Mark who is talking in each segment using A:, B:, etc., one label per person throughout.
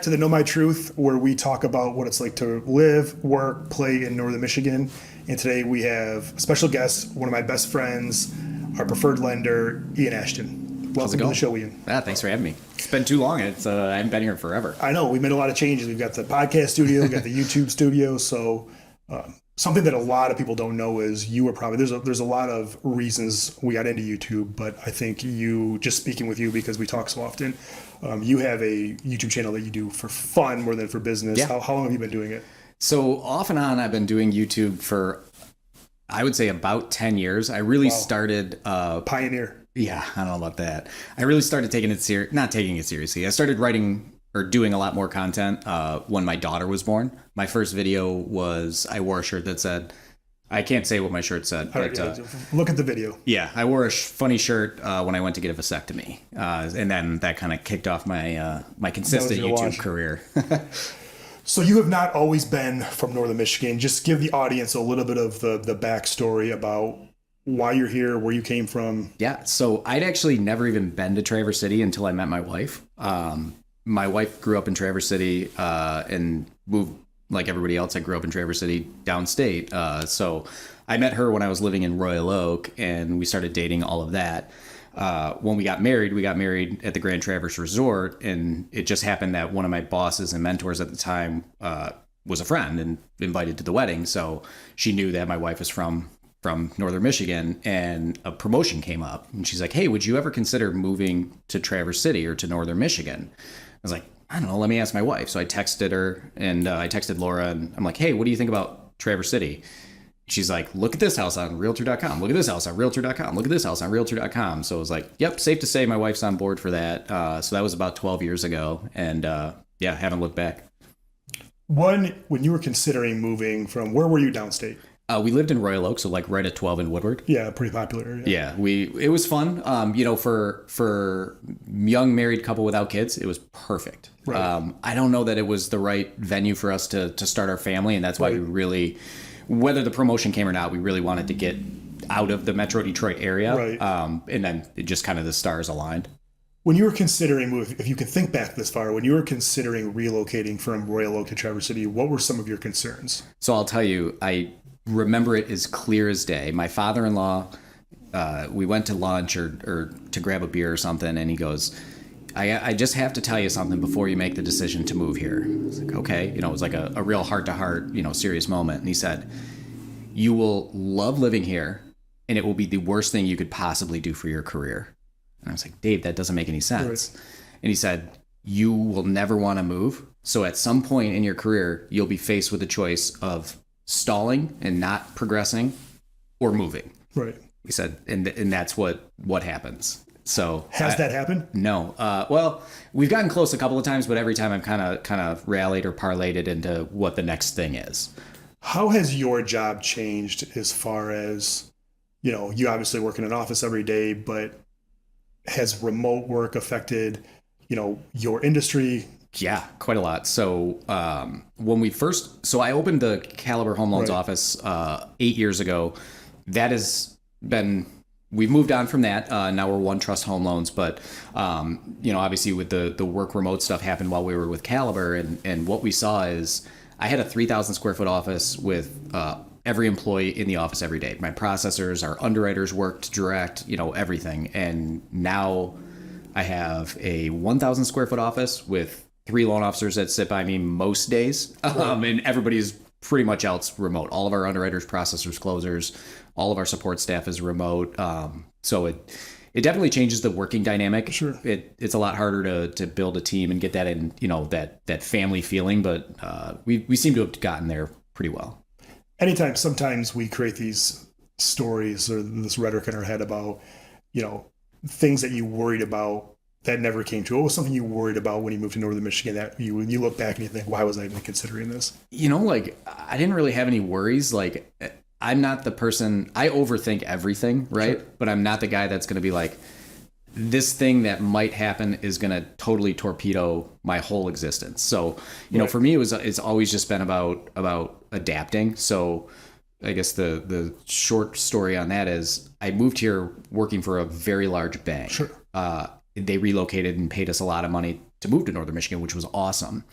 A: to the Know My Truth, where we talk about what it's like to live, work, play in Northern Michigan. And today we have a special guest, one of my best friends, our preferred lender, Ian Ashton. Welcome to the show, Ian.
B: Thanks for having me. It's been too long. I haven't been here forever.
A: I know. We made a lot of changes. We've got the podcast studio, we've got the YouTube studio. So something that a lot of people don't know is you were probably, there's a lot of reasons we got into YouTube, but I think you, just speaking with you because we talk so often, you have a YouTube channel that you do for fun more than for business.
B: Yeah.
A: How long have you been doing it?
B: So off and on, I've been doing YouTube for, I would say, about 10 years. I really started...
A: Pioneer.
B: Yeah, I don't know about that. I really started taking it not taking it seriously. I started writing or doing a lot more content when my daughter was born. My first video was, I wore a shirt that said, I can't say what my shirt said. But,
A: look at the video.
B: Yeah, I wore a funny shirt when I went to get a vasectomy. And then that kind of kicked off my my consistent YouTube career.
A: So you have not always been from Northern Michigan. Just give the audience a little bit of the backstory about why you're here, where you came from.
B: Yeah, so I'd actually never even been to Traverse City until I met my wife. My wife grew up in Traverse City and moved, like everybody else, I grew up in Traverse City downstate. So I met her when I was living in Royal Oak, and we started dating, all of that. When we got married at the Grand Traverse Resort, and it just happened that one of my bosses and mentors at the time was a friend and invited to the wedding. So she knew that my wife was from Northern Michigan, and a promotion came up, and she's like, hey, would you ever consider moving to Traverse City or to Northern Michigan? I was like, I don't know, let me ask my wife. So I texted her, and I texted Laura, and I'm like, hey, what do you think about Traverse City? She's like, look at this house on realtor.com. Look at this house on realtor.com. Look at this house on realtor.com. So I was like, yep, safe to say my wife's on board for that. So that was about 12 years ago. And yeah, haven't looked back.
A: When you were considering moving from, where were you downstate?
B: We lived in Royal Oak, so like right at 12 in Woodward.
A: Yeah, pretty popular area.
B: Yeah, it was fun. For young married couple without kids, it was perfect. Right. I don't know that it was the right venue for us to start our family, and that's why we really, whether the promotion came or not, we really wanted to get out of the Metro Detroit area.
A: Right.
B: And then it just kind of the stars aligned.
A: When you were considering move, if you can think back this far, when you were considering relocating from Royal Oak to Traverse City, what were some of your concerns?
B: So I'll tell you, I remember it as clear as day. My father-in-law, we went to lunch or to grab a beer or something, and he goes, I just have to tell you something before you make the decision to move here. I was like, okay. It was like a real heart-to-heart, serious moment. And he said, you will love living here, and it will be the worst thing you could possibly do for your career. And I was like, Dave, that doesn't make any sense. Right. And he said, you will never want to move. So at some point in your career, you'll be faced with the choice of stalling and not progressing or moving.
A: Right.
B: He said, and that's what happens. So
A: has that happened?
B: No. Well, we've gotten close a couple of times, but every time I've kind of rallied or parlayed it into what the next thing is.
A: How has your job changed as far as, you obviously work in an office every day, but has remote work affected, your industry?
B: Yeah, quite a lot. So when I opened the Caliber Home Loans office 8 years ago. That has been, we've moved on from that. Now we're One Trust Home Loans, but obviously with the work remote stuff happened while we were with Caliber, and what we saw is I had a 3,000 square foot office with every employee in the office every day. My processors, our underwriters worked direct, everything. And now I have a 1,000 square foot office with 3 loan officers that sit by me most days. And everybody's pretty much else remote. All of our underwriters, processors, closers, all of our support staff is remote. So it definitely changes the working dynamic.
A: Sure.
B: It's a lot harder to build a team and get that in, that family feeling, but we seem to have gotten there pretty well.
A: Sometimes we create these stories or this rhetoric in our head about, things that you worried about that never came true. What was something you worried about when you moved to Northern Michigan that you look back and you think, why was I even considering this?
B: I didn't really have any worries. I'm not the person, I overthink everything, right? Sure. But I'm not the guy that's going to be like, this thing that might happen is going to totally torpedo my whole existence. So, for me, it's always just been about adapting. So I guess the short story on that is I moved here working for a very large bank.
A: Sure.
B: They relocated and paid us a lot of money to move to Northern Michigan, which was awesome.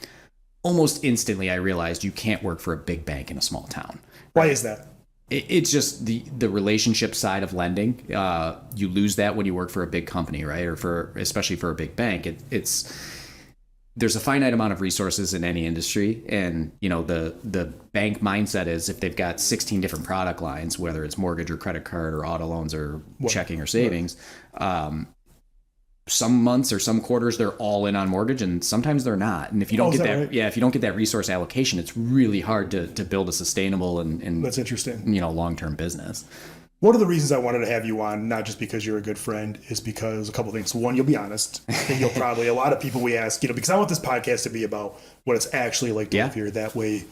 B: Almost instantly, I realized you can't work for a big bank in a small town.
A: Why is that?
B: It's just the relationship side of lending. You lose that when you work for a big company, right? Or especially for a big bank. There's a finite amount of resources in any industry, and the bank mindset is if they've got 16 different product lines, whether it's mortgage or credit card or auto loans or checking or savings, some months or some quarters they're all in on mortgage, and sometimes they're not. And if you don't get that, right? If you don't get that resource allocation, it's really hard to build a sustainable and
A: that's interesting,
B: long-term business.
A: One of the reasons I wanted to have you on, not just because you're a good friend, is because a couple of things. One, you'll be honest. And you'll probably, a lot of people we ask, because I want this podcast to be about what it's actually like to live here. That way,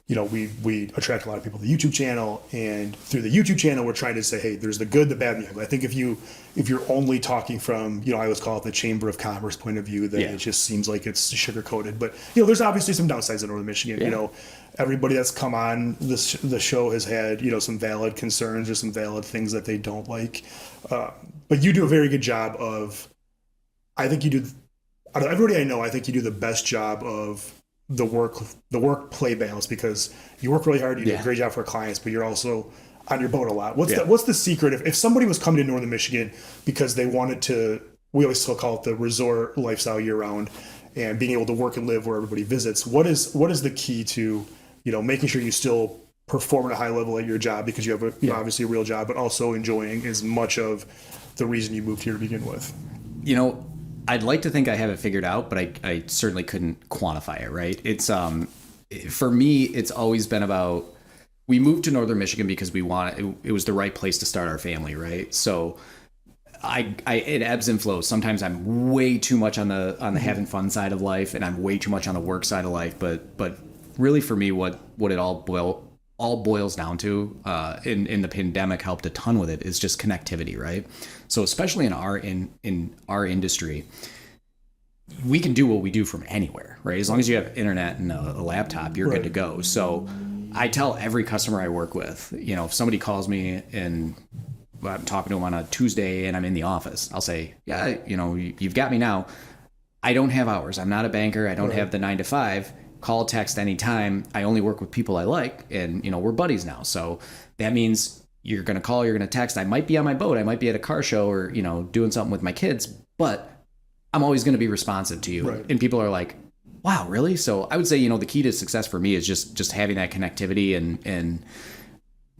A: we attract a lot of people to the YouTube channel, and through the YouTube channel, we're trying to say, hey, there's the good, the bad, and the ugly. I think if you're only talking from, I always call it the Chamber of Commerce point of view, that it just seems like it's sugar coated. But there's obviously some downsides in Northern Michigan. Everybody that's come on the show has had some valid concerns or some valid things that they don't like. But you do a very good job of. I think you do. Out of everybody I know, I think you do the best job of the work play balance, because you work really hard, you do a great job for clients, but you're also on your boat a lot. What's the secret if somebody was coming to Northern Michigan because they wanted to, we always still call it the resort lifestyle year round, and being able to work and live where everybody visits, what is the key to making sure you still perform at a high level at your job, because you have obviously a real job, but also enjoying as much of the reason you moved here to begin with?
B: I'd like to think I have it figured out, but I certainly couldn't quantify it, right? It's for me, it's always been about, we moved to Northern Michigan because it was the right place to start our family, right? So it ebbs and flows. Sometimes I'm way too much on the having fun side of life, and I'm way too much on the work side of life. But really, for me, what it all boils down to, in the pandemic helped a ton with it, is just connectivity, right? So especially in our industry, we can do what we do from anywhere, right? As long as you have internet and a laptop, you're good to go. So I tell every customer I work with, if somebody calls me and I'm talking to them on a Tuesday and I'm in the office, I'll say, yeah, you've got me now. I don't have hours. I'm not a banker. I don't have the 9 to 5. Call, text anytime. I only work with people I like, and we're buddies now. So that means you're going to call, you're going to text. I might be on my boat. I might be at a car show or, doing something with my kids, but I'm always going to be responsive to you. Right. And people are like, wow, really? So I would say, the key to success for me is just having that connectivity, and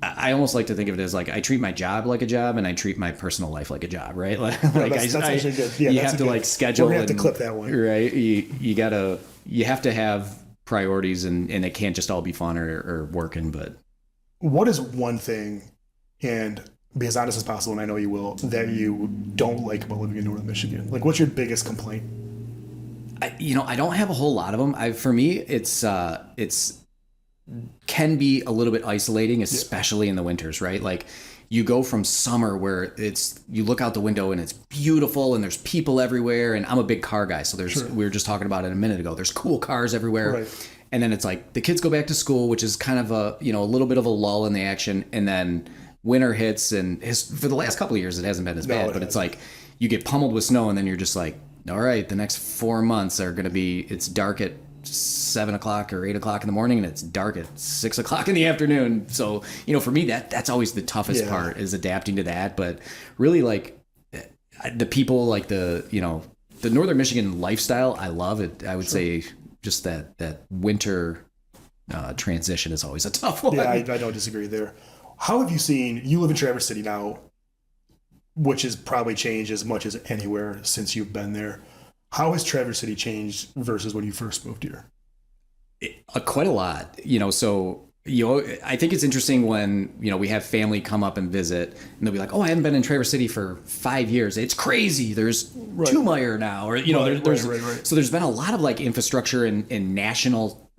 B: I almost like to think of it as like, I treat my job like a job, and I treat my personal life like a job, right?
A: That's actually good. Yeah,
B: you have to schedule.
A: We're going to have to clip that one.
B: Right. You have to have priorities, and it can't just all be fun or working. But
A: what is one thing, and be as honest as possible, and I know you will, that you don't like about living in Northern Michigan? Like, what's your biggest complaint?
B: I don't have a whole lot of them. For me, it's can be a little bit isolating, especially in the winters, right? Like, you go from summer where you look out the window and it's beautiful and there's people everywhere. And I'm a big car guy. So we were just talking about it a minute ago. There's cool cars everywhere. Right. And then it's like the kids go back to school, which is kind of a little bit of a lull in the action. And then winter hits, and for the last couple of years, it hasn't been as bad, but it's like you get pummeled with snow, and then you're just like, all right, the next 4 months are going to be, it's dark at 7 o'clock or 8 o'clock in the morning, and it's dark at 6 o'clock in the afternoon. So, for me, that's always the toughest part, is adapting to that. But really, like, the people, like the Northern Michigan lifestyle, I love it. I would say just that winter transition is always a tough one.
A: Yeah, I don't disagree there. How have you seen, you live in Traverse City now, which has probably changed as much as anywhere since you've been there. How has Traverse City changed versus when you first moved here?
B: Quite a lot. So I think it's interesting when we have family come up and visit, and they'll be like, "Oh, I haven't been in Traverse City for 5 years. It's crazy. There's Two-Meyer now," or there's so there's been a lot of like infrastructure and national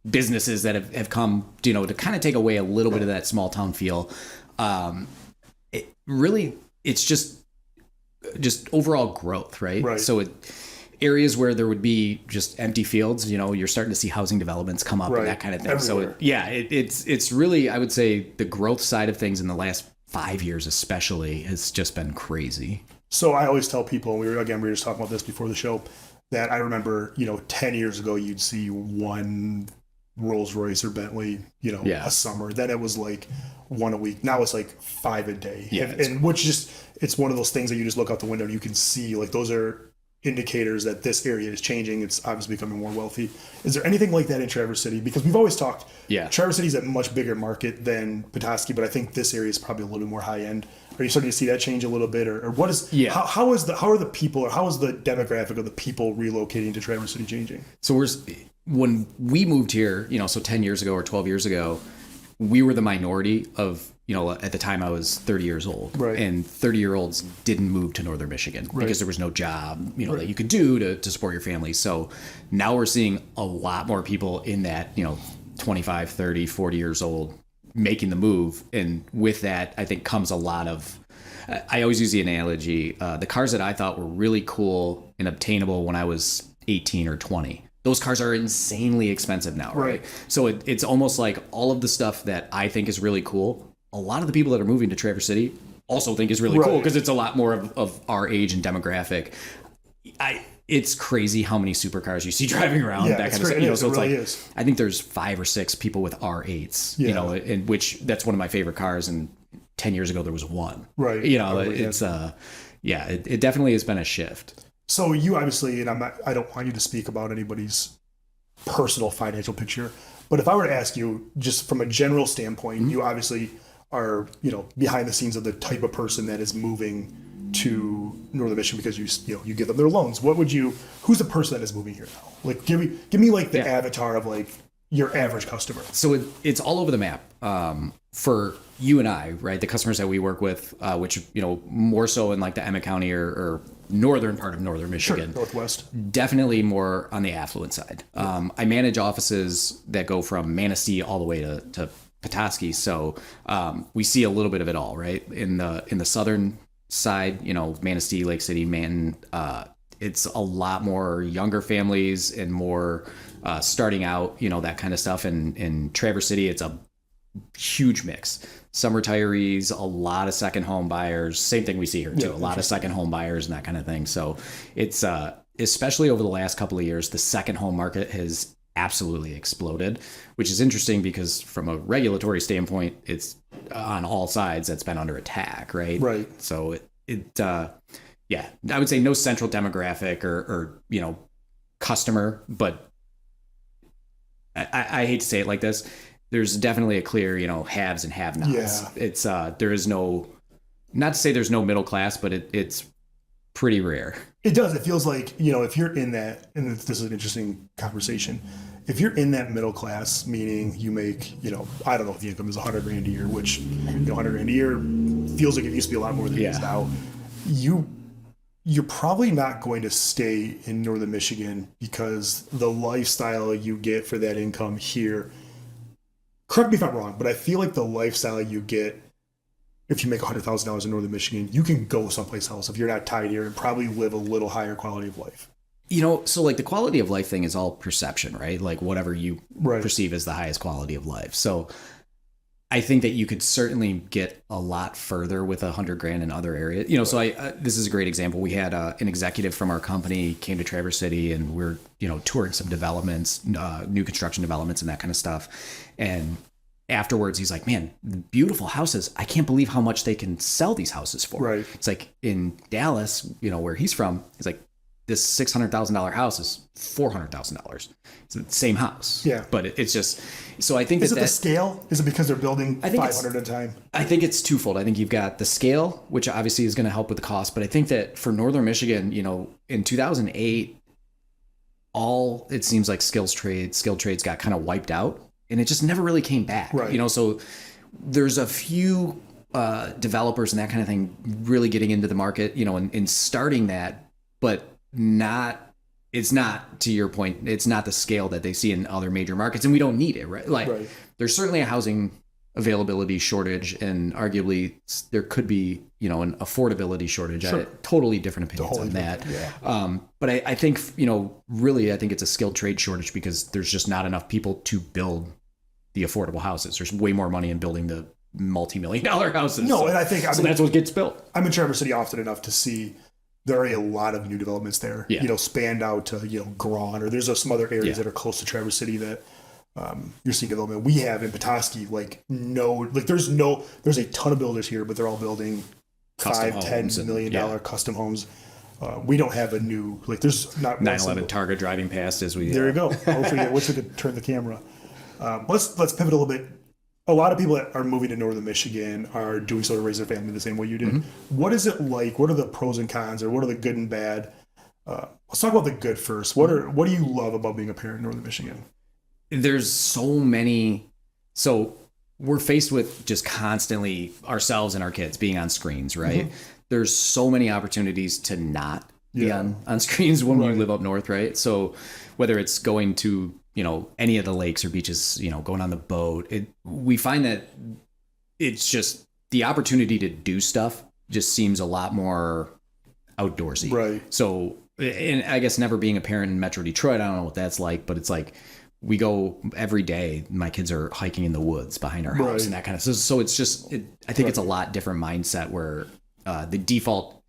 B: businesses that have come to kind of take away a little bit of that small town feel. It's just overall growth, right? So areas where there would be just empty fields, you're starting to see housing developments come up and that kind of thing. Everywhere. So it's really, I would say, the growth side of things in the last 5 years especially has just been crazy.
A: So I always tell people, we were just talking about this before the show, that I remember, 10 years ago, you'd see one Rolls Royce or Bentley, a summer. Then it was like one a week. Now it's like 5 a day.
B: Yeah,
A: and which just, it's one of those things that you just look out the window and you can see, like, those are indicators that this area is changing. It's obviously becoming more wealthy. Is there anything like that in Traverse City? Because we've always talked, Traverse City is a much bigger market than Petoskey, but I think this area is probably a little bit more high end. Are you starting to see that change a little bit, or what is? Yeah. How are the people, or how is the demographic of the people relocating to Traverse City changing?
B: So when we moved here, so 10 years ago or 12 years ago, we were the minority of, at the time I was 30 years old,
A: right.
B: And 30-year-olds didn't move to Northern Michigan because there was no job, that you could do to support your family. So now we're seeing a lot more people in that, 25, 30, 40 years old making the move. And with that, I think comes a lot of, I always use the analogy, the cars that I thought were really cool and obtainable when I was 18 or 20. Those cars are insanely expensive now, right? So it's almost like all of the stuff that I think is really cool, a lot of the people that are moving to Traverse City also think is really cool because it's a lot more of our age and demographic. It's crazy how many supercars you see driving around, that kind of stuff. So it's really like, I think there's 5 or 6 people with R8s, in which that's one of my favorite cars. And 10 years ago, there was one. Right. It's, it definitely has been a shift.
A: So you obviously, and I don't want you to speak about anybody's personal financial picture, but if I were to ask you just from a general standpoint, you obviously are, behind the scenes of the type of person that is moving to Northern Michigan because you give them their loans. Who's the person that is moving here now? Like, give me like the avatar of like your average customer.
B: So it's all over the map. For you and I, right? The customers that we work with, which, more so in like the Emmett County or northern part of Northern Michigan.
A: Sure, Northwest.
B: Definitely more on the affluent side. I manage offices that go from Manistee all the way to Petoskey. So we see a little bit of it all, right? In the southern side, Manistee, Lake City, Manton, it's a lot more younger families and more starting out, that kind of stuff. And in Traverse City, it's a huge mix. Some retirees, a lot of second home buyers. Same thing we see here too. A lot of second home buyers and that kind of thing. So it's especially over the last couple of years, the second home market has absolutely exploded, which is interesting because from a regulatory standpoint, it's on all sides that's been under attack, right?
A: Right.
B: So I would say no central demographic or customer, but I hate to say it like this. There's definitely a clear, haves and have-nots.
A: Yeah.
B: It's there is no, not to say there's no middle class, but it's pretty rare.
A: It does. It feels like, if you're in that, and this is an interesting conversation, if you're in that middle class, meaning you make, I don't know if the income is $100,000 a year, which, $100,000 a year feels like it used to be a lot more than it is now. You're probably not going to stay in Northern Michigan because the lifestyle you get for that income here, correct me if I'm wrong, but I feel like the lifestyle you get if you make $100,000 in Northern Michigan, you can go someplace else if you're not tied here and probably live a little higher quality of life.
B: So like the quality of life thing is all perception, right? Like whatever you perceive as the highest quality of life. So I think that you could certainly get a lot further with $100,000 in other areas. So this is a great example. We had an executive from our company came to Traverse City and we're, touring some developments, new construction developments and that kind of stuff. And afterwards, he's like, man, beautiful houses. I can't believe how much they can sell these houses for.
A: Right.
B: It's like in Dallas, where he's from, he's like, this $600,000 house is $400,000. It's the same house.
A: Yeah.
B: But it's just, so I think
A: is it the scale? Is it because they're building 500 at a time?
B: I think it's twofold. I think you've got the scale, which obviously is going to help with the cost. But I think that for Northern Michigan, in 2008, all it seems like skilled trades got kind of wiped out. And it just never really came back,
A: right.
B: So there's a few developers and that kind of thing really getting into the market, and starting that, but it's not, to your point, it's not the scale that they see in other major markets, and we don't need it, right? Like there's certainly a housing availability shortage, and arguably there could be, an affordability shortage.
A: Sure.
B: I have totally different opinions on that.
A: Yeah.
B: But I think, really, I think it's a skilled trade shortage because there's just not enough people to build the affordable houses. There's way more money in building the multi-million-dollar houses.
A: No, and I think
B: that's what gets built.
A: I'm in Traverse City often enough to see, there are a lot of new developments there.
B: Yeah.
A: You know, spanned out to Grawn, or there's some other areas
B: Yeah.
A: that are close to Traverse City that you're seeing development. We have in Petoskey there's a ton of builders here, but they're all building
B: Custom
A: $5-10 million
B: yeah.
A: custom homes. We don't have a new there's not
B: 911 Target driving past as we.
A: There you go. Hopefully, I wish we could turn the camera. Let's pivot a little bit. A lot of people that are moving to northern Michigan are doing so to raise their family the same way you did.
B: Mm-hmm.
A: What is it like? What are the pros and cons, or what are the good and bad? Let's talk about the good first. What do you love about being a parent in northern Michigan?
B: There's so many. So we're faced with just constantly ourselves and our kids being on screens, right? There's so many opportunities to not be on screens when we live up north, right? So whether it's going to, any of the lakes or beaches, going on the boat, we find that it's just the opportunity to do stuff just seems a lot more outdoorsy.
A: Right.
B: So, and I guess never being a parent in Metro Detroit, I don't know what that's like, but it's like we go every day. My kids are hiking in the woods behind our house and that kind of stuff. So it's just, I think it's a lot different mindset where the default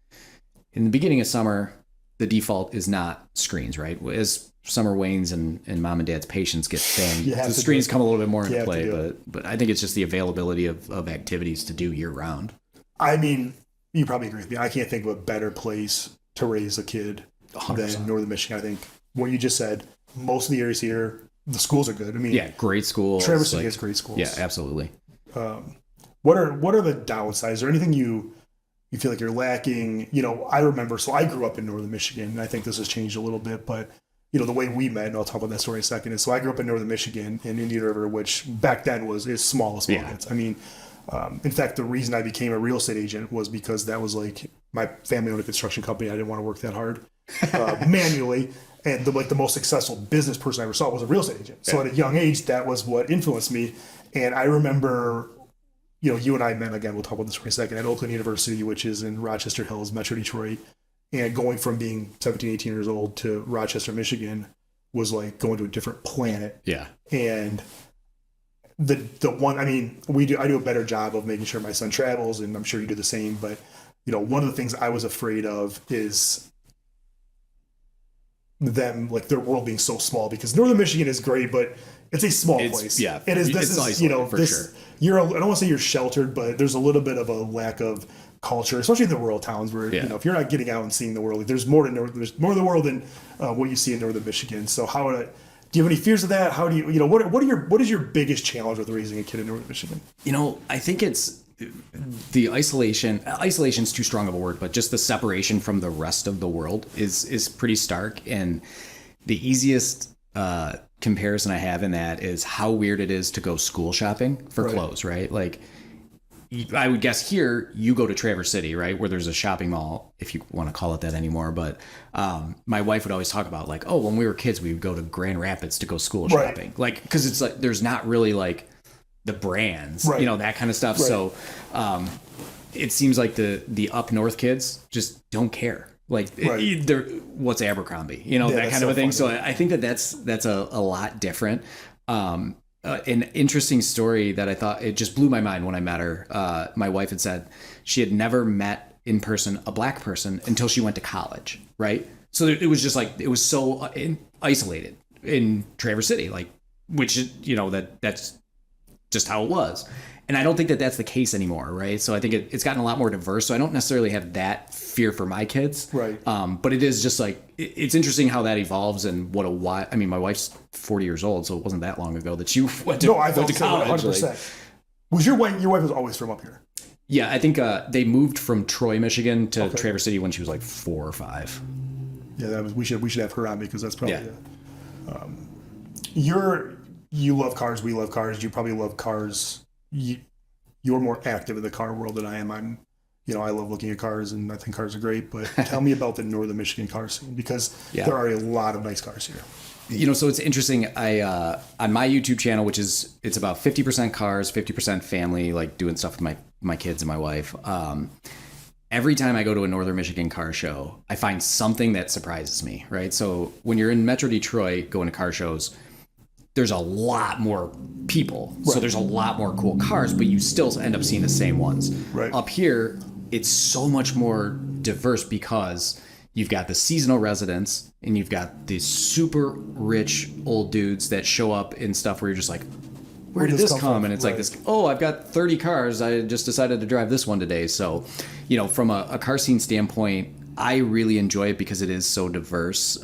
B: in the beginning of summer, the default is not screens, right? As summer wanes and mom and dad's patience gets thin, the screens come a little bit more into play. But I think it's just the availability of activities to do year round.
A: I mean, you probably agree with me. I can't think of a better place to raise a kid 100%. Than northern Michigan. I think what you just said, most of the areas here, the schools are good. I mean,
B: yeah, great schools.
A: Traverse City has great schools.
B: Yeah, absolutely.
A: What are the downsides? Is there anything you feel like you're lacking? I remember, so I grew up in northern Michigan, and I think this has changed a little bit, but the way we met, and I'll talk about that story in a second, is so I grew up in northern Michigan in Indian River, which back then was as small as markets. I mean, in fact, the reason I became a real estate agent was because that was like my family owned a construction company. I didn't want to work that hard manually. And the most successful business person I ever saw was a real estate agent. So at a young age, that was what influenced me. And I remember, you and I met again, we'll talk about this for a second, at Oakland University, which is in Rochester Hills, Metro Detroit. And going from being 17, 18 years old to Rochester, Michigan was like going to a different planet.
B: Yeah.
A: And I do a better job of making sure my son travels, and I'm sure you do the same. But, one of the things I was afraid of is them, like their world being so small, because northern Michigan is great, but it's a small place.
B: Yeah.
A: It is. This is, sure. I don't want to say you're sheltered, but there's a little bit of a lack of culture, especially in the rural towns where, if you're not getting out and seeing the world, like there's more of the world than what you see in northern Michigan. So do you have any fears of that? How do you, what is your biggest challenge with raising a kid in northern Michigan?
B: I think it's the isolation. Isolation's too strong of a word, but just the separation from the rest of the world is pretty stark. And the easiest comparison I have in that is how weird it is to go school shopping for clothes, right? Like, I would guess here you go to Traverse City, right, where there's a shopping mall, if you want to call it that anymore. But my wife would always talk about, like, oh, when we were kids, we would go to Grand Rapids to go school shopping, like, because it's like there's not really like the brands, that kind of stuff. So it seems like the up north kids just don't care. Like, they're what's Abercrombie, that kind of a thing. So I think that's a lot different. An interesting story that I thought, it just blew my mind when I met her. My wife had said she had never met in person a black person until she went to college, right? So it was just like, it was so isolated in Traverse City, like, which is, that's just how it was. And I don't think that that's the case anymore, right? So I think it's gotten a lot more diverse. So I don't necessarily have that fear for my kids.
A: Right.
B: But it is just like, it's interesting how that evolves and I mean, my wife's 40 years old, so it wasn't that long ago that she went to college.
A: 100%. Was your wife was always from up here?
B: Yeah, I think they moved from Troy, Michigan to Traverse City when she was like 4 or 5.
A: Yeah, we should have her on, because that's probably you love cars, we love cars, you probably love cars. You're more active in the car world than I am. I love looking at cars, and I think cars are great, but tell me about the northern Michigan car scene, because there are a lot of nice cars here.
B: So it's interesting. I on my YouTube channel, it's about 50% cars, 50% family, like doing stuff with my kids and my wife. Every time I go to a northern Michigan car show, I find something that surprises me, right? So when you're in Metro Detroit going to car shows, there's a lot more people. So there's a lot more cool cars, but you still end up seeing the same ones.
A: Right.
B: Up here, it's so much more diverse because you've got the seasonal residents, and you've got these super rich old dudes that show up in stuff where you're just like, where did this come? And it's like this, I've got 30 cars. I just decided to drive this one today. So, from a car scene standpoint, I really enjoy it because it is so diverse.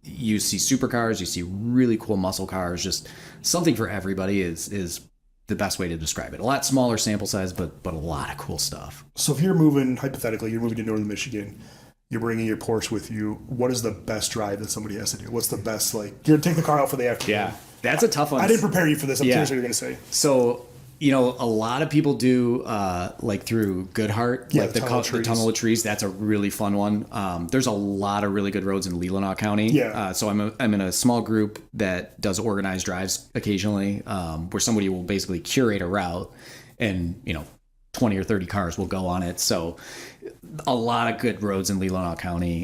B: You see supercars, you see really cool muscle cars, just something for everybody is the best way to describe it. A lot smaller sample size, but a lot of cool stuff.
A: So if you're moving, hypothetically, you're moving to Northern Michigan, you're bringing your Porsche with you, what is the best drive that somebody has to do? What's the best, you're going to take the car out for the afternoon?
B: Yeah, that's a tough one.
A: I didn't prepare you for this. I'm curious what you're going to say.
B: So, a lot of people do through Goodhart, the Tunnel of Trees. That's a really fun one. There's a lot of really good roads in Leelanau County.
A: Yeah.
B: So I'm in a small group that does organized drives occasionally, where somebody will basically curate a route, and 20 or 30 cars will go on it. So a lot of good roads in Leelanau County.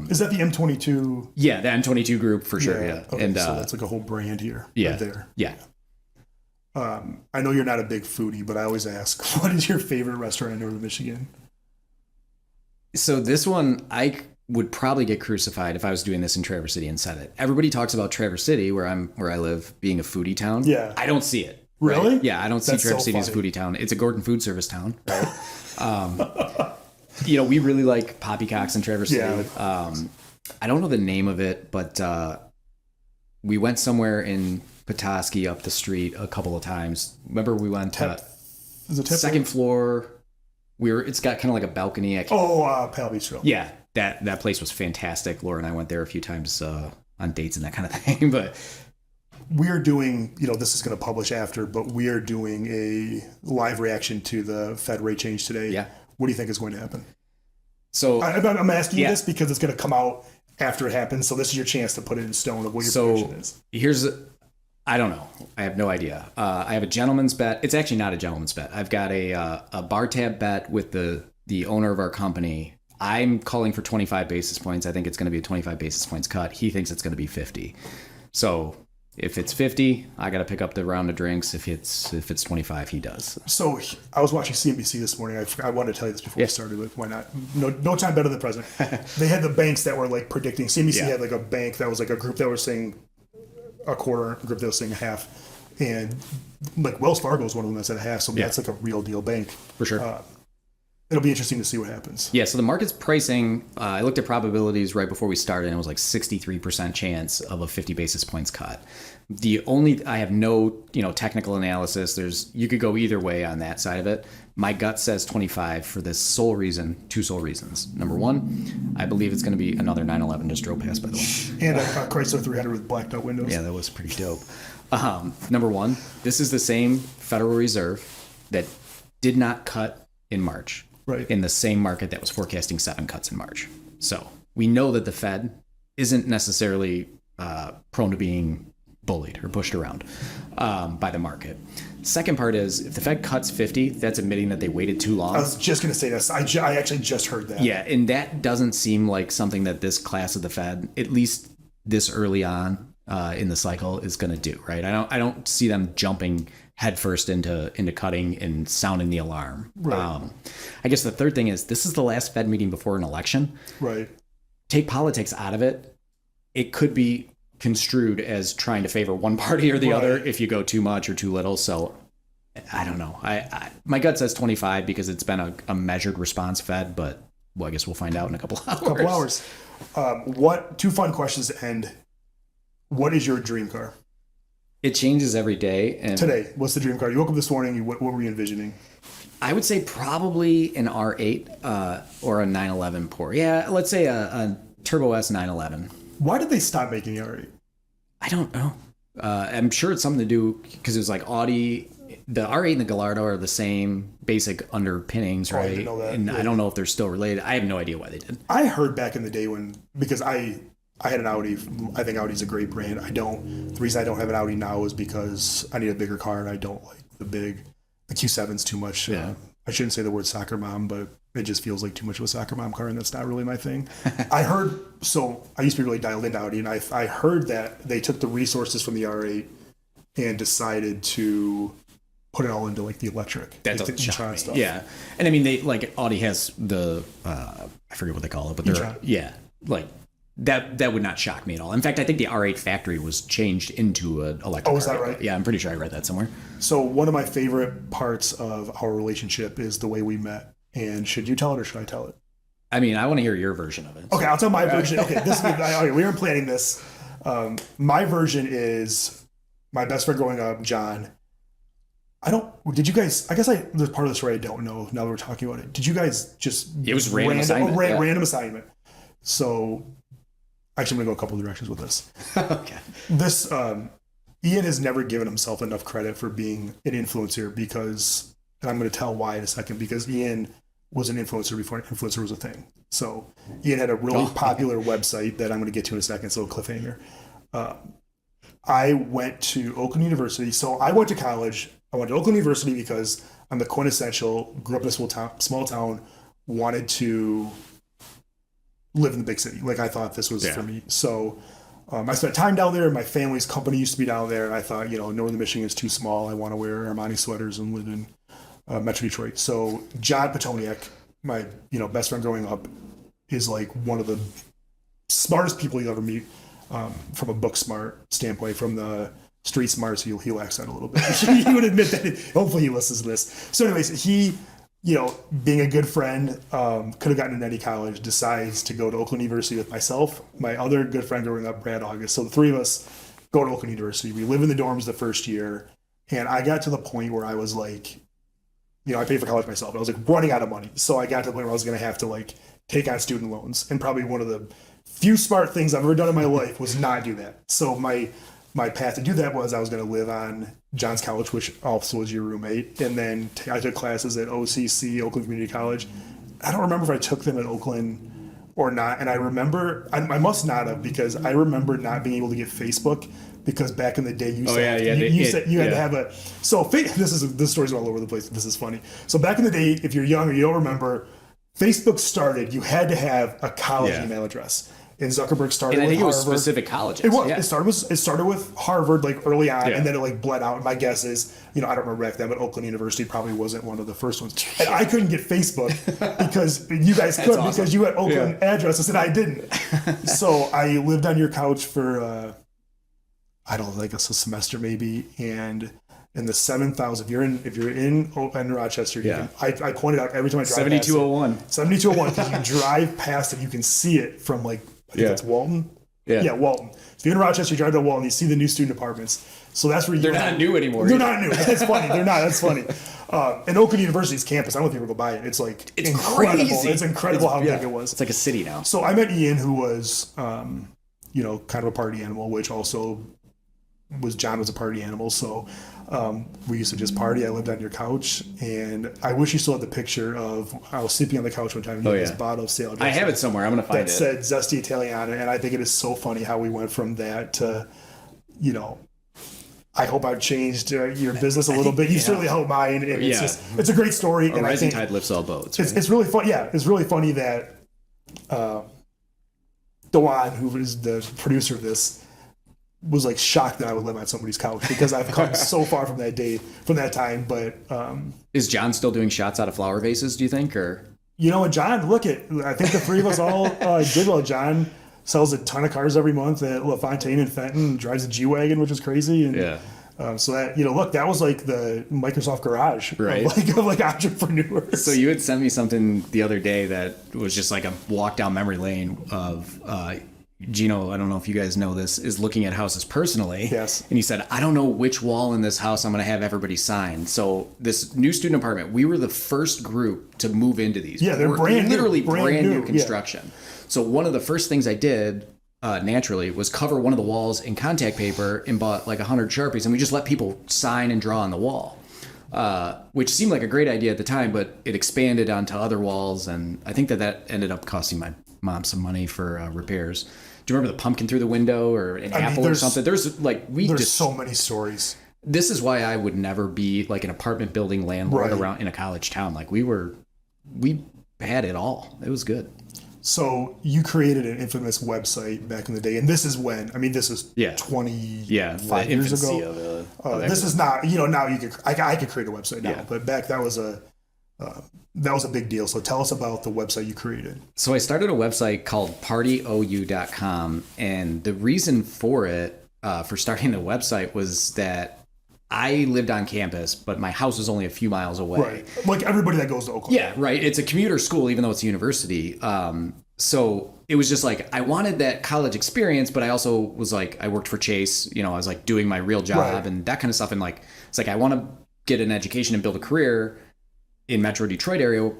A: Is that the M22?
B: Yeah, the M22 group for sure. Yeah.
A: Okay,
B: and
A: so that's like a whole brand here.
B: Yeah.
A: Right there.
B: Yeah.
A: I know you're not a big foodie, but I always ask, what is your favorite restaurant in Northern Michigan?
B: So this one, I would probably get crucified if I was doing this in Traverse City and said it. Everybody talks about Traverse City, where I live, being a foodie town.
A: Yeah.
B: I don't see it.
A: Really?
B: Right? Yeah, I don't see Traverse City as a
A: funny.
B: foodie town. It's a Gordon food service town. Right? We really like poppycocks in Traverse City. I don't know the name of it, but we went somewhere in Petoskey up the street a couple of times. Remember we went to second floor. It's got kind of like a balcony.
A: Pal Bistro.
B: Yeah, that place was fantastic. Laura and I went there a few times on dates and that kind of thing. But
A: we're doing, this is going to publish after, but we are doing a live reaction to the Fed rate change today.
B: Yeah.
A: What do you think is going to happen?
B: So
A: I'm asking you this because it's going to come out after it happens. So this is your chance to put it in stone of what your prediction is.
B: I don't know. I have no idea. I have a gentleman's bet. It's actually not a gentleman's bet. I've got a bar tab bet with the owner of our company. I'm calling for 25 basis points. I think it's going to be a 25 basis points cut. He thinks it's going to be 50. So if it's 50, I got to pick up the round of drinks. If it's 25, he does.
A: So I was watching CNBC this morning. I wanted to tell you this before we started, but why not? No time better than the president. They had the banks that were predicting. CNBC had a bank that was a group that was saying a quarter, a group that was saying a half, and Wells Fargo was one of them that said a half. So that's a real deal bank
B: For sure.
A: It'll be interesting to see what happens.
B: Yeah, so the market's pricing, I looked at probabilities right before we started, and it was 63% chance of a 50 basis points cut. I have no, technical analysis. You could go either way on that side of it. My gut says 25 for this two sole reasons. Number one, I believe it's going to be another 911, just drove past, by the way.
A: And a Chrysler 300 with blacked out windows.
B: Yeah, that was pretty dope. Number one, this is the same Federal Reserve that did not cut in March.
A: Right.
B: In the same market that was forecasting 7 cuts in March. So we know that the Fed isn't necessarily prone to being bullied or pushed around by the market. Second part is, if the Fed cuts 50, that's admitting that they waited too long.
A: I was just going to say this. I actually just heard that.
B: Yeah, and that doesn't seem like something that this class of the Fed, at least this early on in the cycle, is going to do, right? I don't see them jumping headfirst into cutting and sounding the alarm.
A: Right.
B: I guess the third thing is, this is the last Fed meeting before an election.
A: Right.
B: Take politics out of it. It could be construed as trying to favor one party or the other if you go too much or too little. So I don't know. My gut says 25 because it's been a measured response Fed, but I guess we'll find out in a couple hours.
A: Two fun questions to end. What is your dream car?
B: It changes every day. And
A: today, what's the dream car? You woke up this morning, what were you envisioning?
B: I would say probably an R8 or a 911 Porsche. Yeah, let's say a Turbo S 911.
A: Why did they stop making the R8?
B: I don't know. I'm sure it's something to do because it was Audi. The R8 and the Gallardo are the same basic underpinnings, right?
A: I didn't know that.
B: And I don't know if they're still related. I have no idea why they did.
A: I heard back in the day because I had an Audi. I think Audi's a great brand. The reason I don't have an Audi now is because I need a bigger car and I don't like the Q7's too much.
B: Yeah.
A: I shouldn't say the word soccer mom, but it just feels like too much of a soccer mom car, and that's not really my thing. I used to be really dialed into Audi, and I heard that they took the resources from the R8 and decided to put it all into the electric.
B: That doesn't shock me.
A: Stuff.
B: Yeah. And I mean, Audi has the, I forget what they call it, but they're,
A: e-tron.
B: yeah. like that would not shock me at all. In fact, I think the R8 factory was changed into an electric.
A: Oh, is that right?
B: Yeah, I'm pretty sure I read that somewhere.
A: So one of my favorite parts of our relationship is the way we met. And should you tell it or should I tell it?
B: I mean, I want to hear your version of it.
A: Okay, I'll tell my version. Okay, we weren't planning this. My version is my best friend growing up, John. Did you guys, I guess there's part of the story I don't know now that we're talking about it. Did you guys just.
B: It was random assignment.
A: Random assignment. So, actually, I'm going to go a couple of directions with this.
B: Okay.
A: This, Ian has never given himself enough credit for being an influencer because, and I'm going to tell why in a second, because Ian was an influencer before influencer was a thing. So Ian had a really popular website that I'm going to get to in a second. So cliffhanger. I went to Oakland University. So I went to college. I went to Oakland University because I'm the quintessential, grew up in a small town, wanted to live in the big city. Like I thought this was for me. So I spent time down there. My family's company used to be down there. And I thought, Northern Michigan is too small. I want to wear Armani sweaters and live in Metro Detroit. So John Petoniak, my best friend growing up, is like one of the smartest people you'll ever meet, from a book smart standpoint. From the street smarts, he lacks that a little bit. He would admit that. Hopefully he listens to this. So anyways, he, being a good friend, could have gotten into any college, decides to go to Oakland University with myself, my other good friend growing up, Brad August. So the three of us go to Oakland University. We live in the dorms the first year, and I got to the point where I was like, I paid for college myself. I was like running out of money. So I got to the point where I was going to have to like take on student loans. And probably one of the few smart things I've ever done in my life was not do that. So my path to do that was I was going to live on John's couch, which also was your roommate. And then I took classes at OCC, Oakland Community College. I don't remember if I took them at Oakland or not. And I remember, I must not have, because I remember not being able to get Facebook. Because back in the day, you said you had to have a. So this story's all over the place. This is funny. So back in the day, if you're young or you don't remember, Facebook started. You had to have a college email address, and Zuckerberg started.
B: And I think
A: with
B: it was
A: Harvard.
B: specific colleges.
A: It was.
B: Yeah.
A: It started with Harvard like early on, and then it like bled out. And my guess is, I don't remember back then, but Oakland University probably wasn't one of the first ones. And I couldn't get Facebook because you guys could, because you had Oakland addresses and I didn't. So I lived on your couch for. I don't know, like a semester maybe, and in the 7,000. If you're in Rochester, I pointed out every time I drive
B: 7201.
A: 7201, because you drive past it, you can see it from like I think that's Walton. Yeah, Walton. So if you're in Rochester, you drive to Walton, you see the new student apartments. So that's where
B: they're not new anymore.
A: They're not new. That's funny. They're not. That's funny. And Oakland University's campus, I don't think people go by it. It's like incredible.
B: Crazy.
A: It's incredible how big it was.
B: It's like a city now.
A: So I met Ian, who was, kind of a party animal, which also. John was a party animal, so we used to just party. I lived on your couch, and I wish you still had the picture of I was sleeping on the couch one time. And this bottle of sale.
B: I have it somewhere. I'm gonna find it.
A: That said Zesty Italiana, and I think it is so funny how we went from that to, I hope I've changed your business a little bit. You certainly helped mine, and it's a great story.
B: A rising tide lifts all boats. Right?
A: It's really fun. Yeah, it's really funny that Dewan, who is the producer of this, was like shocked that I would live on somebody's couch, because I've come so far from that time. But
B: is John still doing shots out of flower vases, do you think? Or
A: and John, I think the three of us all did well. John sells a ton of cars every month at LaFontaine and Fenton, drives a G-Wagon, which is crazy. And so that, that was like the Microsoft garage,
B: right?
A: Of like entrepreneurs.
B: So you had sent me something the other day that was just like a walk down memory lane of Gino, I don't know if you guys know this, is looking at houses personally.
A: Yes.
B: And he said, I don't know which wall in this house I'm going to have everybody sign. So this new student apartment, we were the first group to move into these.
A: Yeah, they're brand
B: new construction. Yeah. So one of the first things I did, naturally, was cover one of the walls in contact paper and bought like 100 Sharpies. And we just let people sign and draw on the wall, which seemed like a great idea at the time, but it expanded onto other walls. And I think that ended up costing my mom some money for repairs. Do you remember the pumpkin through the window or an apple or something? There's
A: so many stories.
B: This is why I would never be like an apartment building landlord around in a college town. Like we had it all. It was good.
A: So you created an infamous website back in the day, and this is when, this is 25 years ago. This is not, now I could create a website now, but back that was a that was a big deal. So tell us about the website you created.
B: So I started a website called partyou.com, and the reason for it, for starting the website, was that I lived on campus, but my house was only a few miles away.
A: Right. Like everybody that goes to Oakland.
B: Yeah, right. It's a commuter school, even though it's a university. So it was just like, I wanted that college experience, but I also was like, I worked for Chase, I was like doing my real job and that kind of stuff. And like, it's like, I want to get an education and build a career in Metro Detroit area,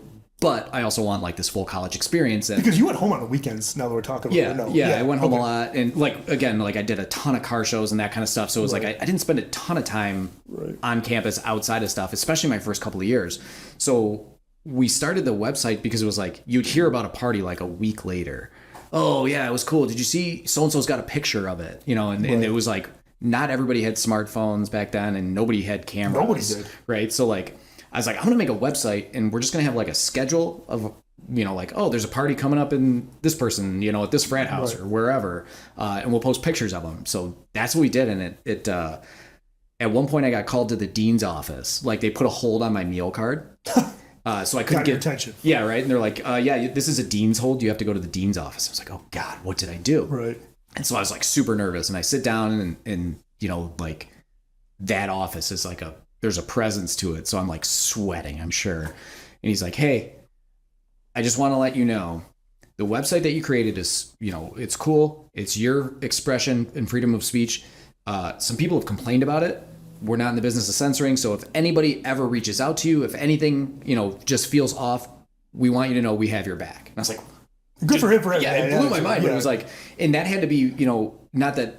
B: but I also want like this full college experience. And
A: because you went home on the weekends, now that we're talking about it.
B: I went home a lot. And like, again, like I did a ton of car shows and that kind of stuff. So it was like, I didn't spend a ton of time on campus outside of stuff, especially my first couple of years. So we started the website because it was like, you'd hear about a party like a week later. Oh yeah, it was cool. Did you see so-and-so's got a picture of it? And it was like, not everybody had smartphones back then and nobody had cameras.
A: Nobody did.
B: Right. So like, I was like, I'm going to make a website and we're just going to have like a schedule of, like, oh, there's a party coming up in this person, at this frat house or wherever. And we'll post pictures of them. So that's what we did. And it at one point I got called to the dean's office. Like they put a hold on my meal card. So I couldn't get
A: attention.
B: Yeah, right. And they're like, yeah, this is a dean's hold. You have to go to the dean's office. I was like, oh God, what did I do?
A: Right.
B: And so I was like super nervous. And I sit down and like that office is like there's a presence to it. So I'm like sweating, I'm sure. And he's like, hey, I just want to let you know, the website that you created is, it's cool. It's your expression and freedom of speech. Some people have complained about it. We're not in the business of censoring. So if anybody ever reaches out to you, if anything, just feels off, we want you to know we have your back. And I was like,
A: good for him.
B: Yeah, it blew my mind. But it was like, and that had to be, not that,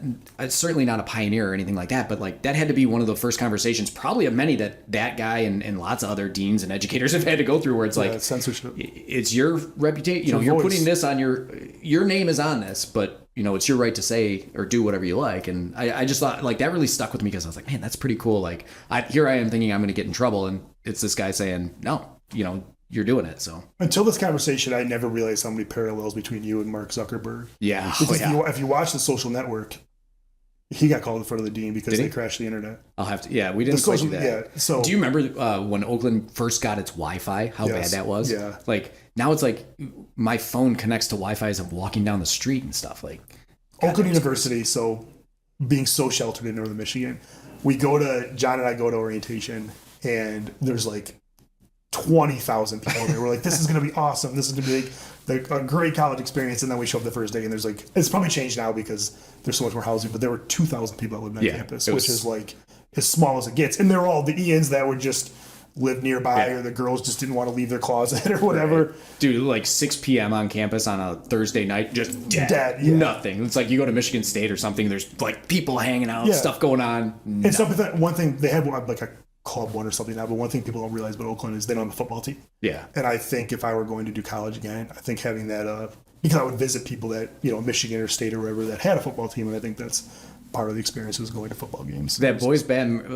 B: certainly not a pioneer or anything like that, but like that had to be one of the first conversations, probably of many that guy and lots of other deans and educators have had to go through, where it's like
A: censorship.
B: It's your reputation. You're putting this on your name is on this, but it's your right to say or do whatever you like. And I just thought like that really stuck with me because I was like, man, that's pretty cool. Like here I am thinking I'm going to get in trouble, and it's this guy saying, no, you're doing it. So
A: until this conversation, I never realized how many parallels between you and Mark Zuckerberg.
B: Yeah.
A: Because if you watch The Social Network, he got called in front of the dean because they crashed the internet.
B: I'll have to. Yeah, we didn't quite do that.
A: Yeah. So
B: do you remember when Oakland first got its Wi-Fi? How bad that was?
A: Yeah.
B: Like now it's like my phone connects to Wi-Fi as I'm walking down the street and stuff. Like
A: Oakland University. So being so sheltered in northern Michigan, John and I go to orientation, and there's like 20,000 people there. We're like, this is going to be awesome. This is going to be a great college experience. And then we show up the first day, and there's like, it's probably changed now because there's so much more housing, but there were 2,000 people that lived on campus, which is like as small as it gets. And they're all the Ians that would just live nearby, or the girls just didn't want to leave their closet or whatever. Right.
B: Dude, like 6 p.m. on campus on a Thursday night, just dead.
A: Yeah.
B: Nothing. It's like you go to Michigan State or something, there's like people hanging out, stuff going on.
A: And something one thing, they have like a Club One or something now, but one thing people don't realize about Oakland is they don't have a football team.
B: Yeah.
A: And I think if I were going to do college again, I think having that, because I would visit people that, Michigan or State or wherever that had a football team, and I think that's part of the experience was going to football games.
B: That boys band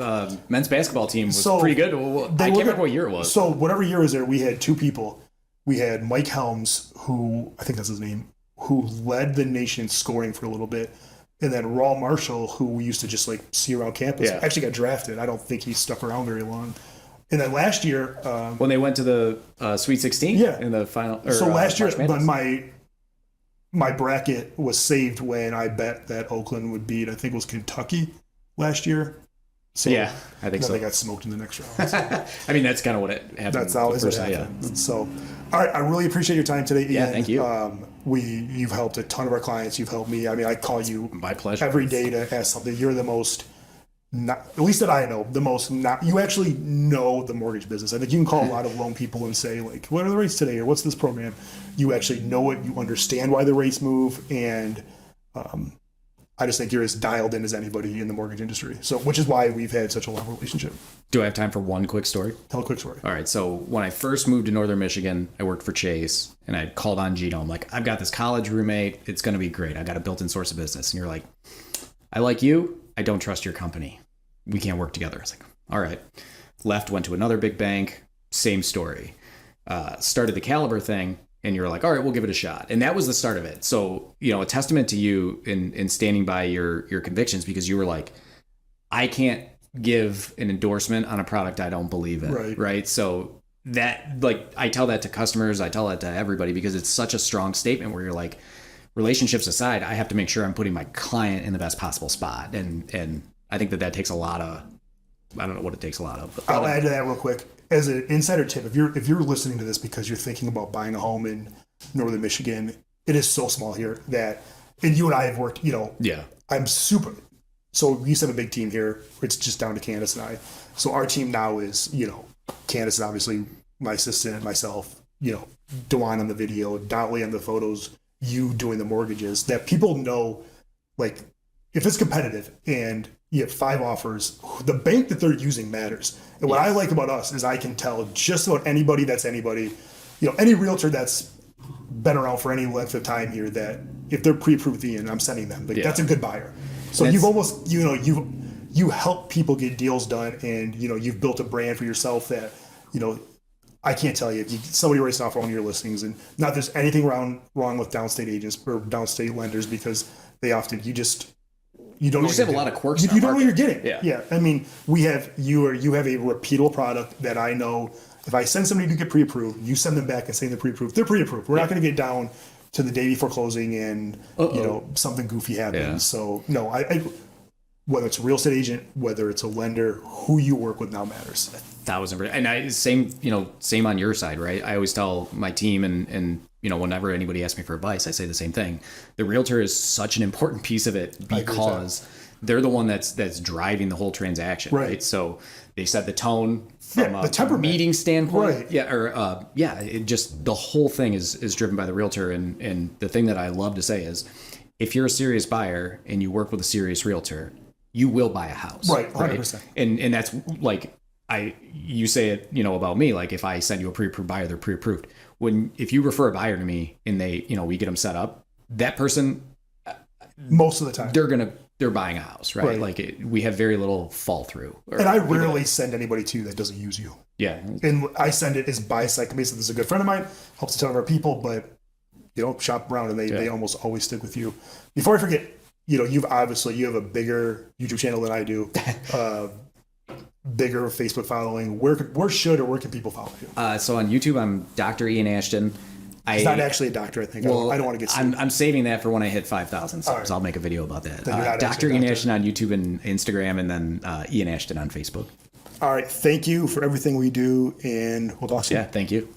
B: men's basketball team was pretty good. I can't remember what year it was.
A: So whatever year was there, we had two people. We had Mike Helms, who I think that's his name, who led the nation in scoring for a little bit. And then Raul Marshall, who we used to just like see around campus, actually got drafted. I don't think he stuck around very long. And then last year,
B: when they went to the Sweet 16, in the final.
A: So last year, but my bracket was saved when I bet that Oakland would beat, I think it was Kentucky last year. So
B: yeah, I think so.
A: They got smoked in the next round. So.
B: I mean, that's kind of what it happened.
A: That's always what happened. Yeah. So, all right, I really appreciate your time today, Ian.
B: Yeah, thank you.
A: You've helped a ton of our clients. You've helped me. I mean, I call you
B: my pleasure
A: every day to ask something. You're the most, at least that I know, you actually know the mortgage business. I think you can call a lot of loan people and say, like, what are the rates today, or what's this program? You actually know it. You understand why the rates move, and I just think you're as dialed in as anybody in the mortgage industry. So, which is why we've had such a long relationship.
B: Do I have time for one quick story?
A: Tell a quick story.
B: All right. So when I first moved to Northern Michigan, I worked for Chase, and I called on Gino. I'm like, I've got this college roommate. It's going to be great. I got a built-in source of business. And you're like, I like you. I don't trust your company. We can't work together. I was like, all right. Left, went to another big bank. Same story. Started the Caliber thing. And you're like, all right, we'll give it a shot. And that was the start of it. So, a testament to you in standing by your convictions, because you were like, I can't give an endorsement on a product I don't believe in. Right. So that, like, I tell that to customers, I tell that to everybody, because it's such a strong statement where you're like, relationships aside, I have to make sure I'm putting my client in the best possible spot. And I think that takes a lot of, I don't know what it takes a lot of.
A: I'll add to that real quick. As an insider tip, if you're listening to this because you're thinking about buying a home in northern Michigan, it is so small here that, and you and I have worked,
B: Yeah.
A: I'm super, so we used to have a big team here. It's just down to Candace and I. So our team now is, Candace is obviously my assistant, myself, Dewan on the video, Dolly on the photos, you doing the mortgages, that people know, like, if it's competitive and you have 5 offers, the bank that they're using matters. And what I like about us is I can tell just about anybody that's anybody, any realtor that's been around for any length of time here, that if they're pre-approved with Ian, I'm sending them. Like, that's a good buyer. So you've almost, you help people get deals done, and, you've built a brand for yourself that, I can't tell you, if somebody writes an offer on your listings, and not there's anything wrong with downstate agents or downstate lenders, because they often, you don't
B: have a lot of quirks.
A: You don't know what you're getting.
B: Yeah.
A: I mean, you have a repeatable product that I know if I send somebody to get pre-approved, you send them back and say they're pre-approved. They're pre-approved. We're not going to get down to the day before closing and something goofy happens. Yeah. So no, I whether it's a real estate agent, whether it's a lender, who you work with now matters.
B: 1,000%. And same on your side, right? I always tell my team and whenever anybody asks me for advice, I say the same thing. The realtor is such an important piece of it because they're the one that's driving the whole transaction, right? So they set the tone from a meeting standpoint.
A: Right.
B: Yeah. Or, it just, the whole thing is driven by the realtor. And the thing that I love to say is, if you're a serious buyer and you work with a serious realtor, you will buy a house.
A: Right. 100%.
B: Right? And that's like, you say it, about me, like if I send you a pre-approved buyer, they're pre-approved. If you refer a buyer to me and they, we get them set up, that person,
A: most of the time,
B: they're buying a house, right? Like we have very little fall through.
A: And I rarely send anybody to you that doesn't use you.
B: Yeah.
A: And I send it as bias. This is a good friend of mine, helps a ton of our people, but shop around and they almost always stick with you. Before I forget, you have a bigger YouTube channel than I do. Bigger Facebook following. Where can people follow you?
B: So on YouTube, I'm Dr. Ian Ashton.
A: He's not actually a doctor, I think.
B: Well,
A: I don't want to get sued.
B: I'm saving that for when I hit 5,000 subs. Right. I'll make a video about that. Dr. Ian Ashton on YouTube and Instagram, and then Ian Ashton on Facebook.
A: All right. Thank you for everything we do, and we'll talk soon.
B: Yeah, thank you.